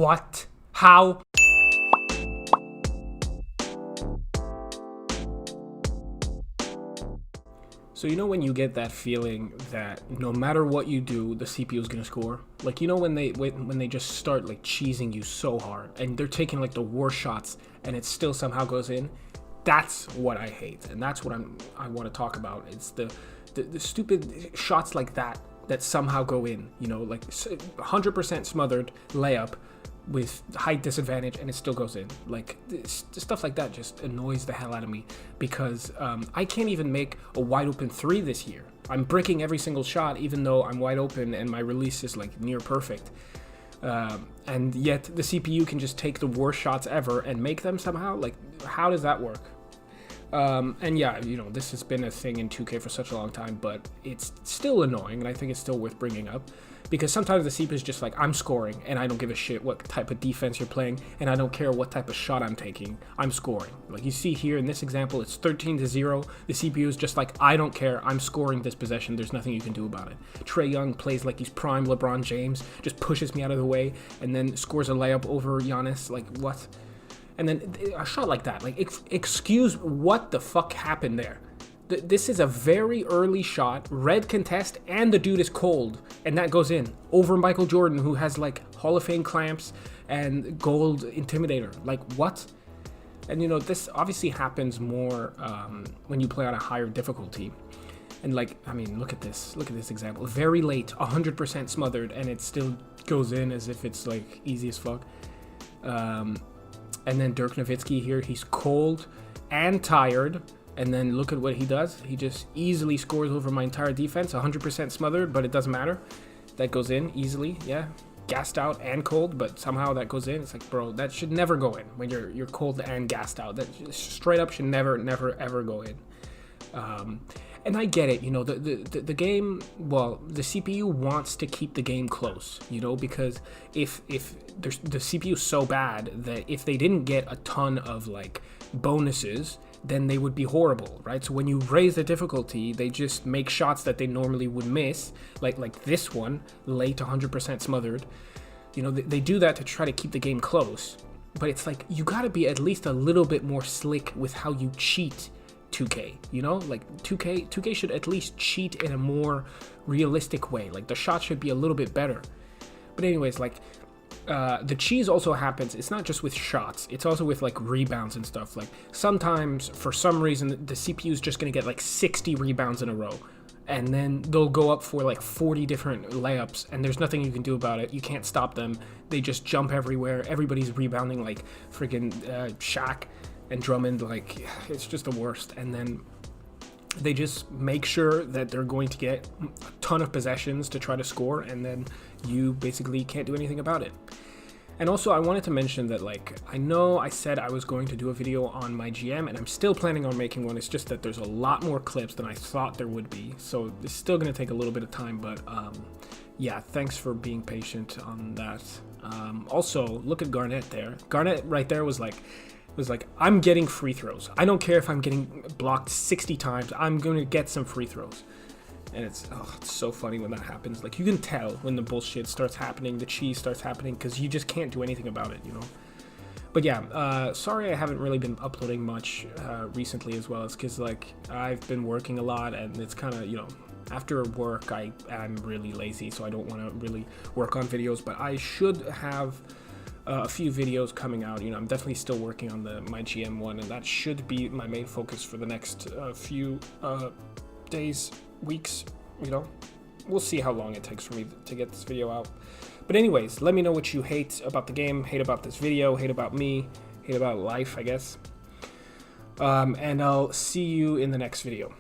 What? How? So you know when you get that feeling that no matter what you do, the CPU is gonna score? Like, you know when they just start like cheesing you so hard and they're taking like the worst shots and it still somehow goes in? That's what I hate, and that's what I want to talk about. It's the stupid shots like that somehow go in, you know, like 100% smothered layup with height disadvantage and it still goes in. Like stuff like that just annoys the hell out of me, because I can't even make a wide open 3 this year. I'm bricking every single shot even though I'm wide open and my release is like near perfect, and yet the CPU can just take the worst shots ever and make them somehow. Like, how does that work? And yeah, you know, this has been a thing in 2K for such a long time, but it's still annoying, and I think it's still worth bringing up, because sometimes the CPU is just like, I'm scoring, and I don't give a shit what type of defense you're playing, and I don't care what type of shot I'm taking, I'm scoring. Like you see here in this example, it's 13-0, the CPU is just like, I don't care, I'm scoring this possession, there's nothing you can do about it. Trae Young plays like he's prime LeBron James, just pushes me out of the way, and then scores a layup over Giannis, like what? And then a shot like that, like, excuse, what the fuck happened there? This is a very early shot, red contest, and the dude is cold, and that goes in over Michael Jordan, who has like Hall of Fame clamps and gold intimidator. Like, what? And you know, this obviously happens more when you play on a higher difficulty. And like, I mean, look at this example. Very late, 100% smothered, and it still goes in as if it's like easy as fuck. And then Dirk Nowitzki here, he's cold and tired, and then look at what he does. He just easily scores over my entire defense, 100% smothered, but it doesn't matter. That goes in easily, yeah. Gassed out and cold, but somehow that goes in. It's like, bro, that should never go in when you're cold and gassed out. That straight up should never, ever go in. And I get it, you know, the game, well, the CPU wants to keep the game close, you know, because if the CPU is so bad that if they didn't get a ton of like bonuses, then they would be horrible, right? So when you raise the difficulty, they just make shots that they normally would miss, like this one, late 100% smothered. You know, they do that to try to keep the game close, but it's like, you gotta be at least a little bit more slick with how you cheat 2K, you know, like 2K should at least cheat in a more realistic way. Like the shot should be a little bit better. But anyways, like the cheese also happens, it's not just with shots, it's also with like rebounds and stuff. Like sometimes for some reason the CPU is just gonna get like 60 rebounds in a row, and then they'll go up for like 40 different layups, and there's nothing you can do about it. You can't stop them. They just jump everywhere. Everybody's rebounding like freaking Shaq and Drummond. Like, it's just the worst. And then they just make sure that they're going to get a ton of possessions to try to score, and then you basically can't do anything about it. And also, I wanted to mention that, like, I know I said I was going to do a video on MyGM, and I'm still planning on making one. It's just that there's a lot more clips than I thought there would be, so it's still going to take a little bit of time, but yeah, thanks for being patient on that. Also, look at Garnett there. Garnett right there was like, I'm getting free throws. I don't care if I'm getting blocked 60 times. I'm going to get some free throws. And it's so funny when that happens. Like, you can tell when the bullshit starts happening, the cheese starts happening, because you just can't do anything about it, you know? But yeah, sorry I haven't really been uploading much recently as well. It's because, like, I've been working a lot, and it's kind of, you know, after work, I'm really lazy, so I don't want to really work on videos. But I should have a few videos coming out. You know, I'm definitely still working on the MyGM one, and that should be my main focus for the next few days, weeks, you know. We'll see how long it takes for me to get this video out. But anyways, let me know what you hate about the game, hate about this video, hate about me, hate about life, I guess. And I'll see you in the next video.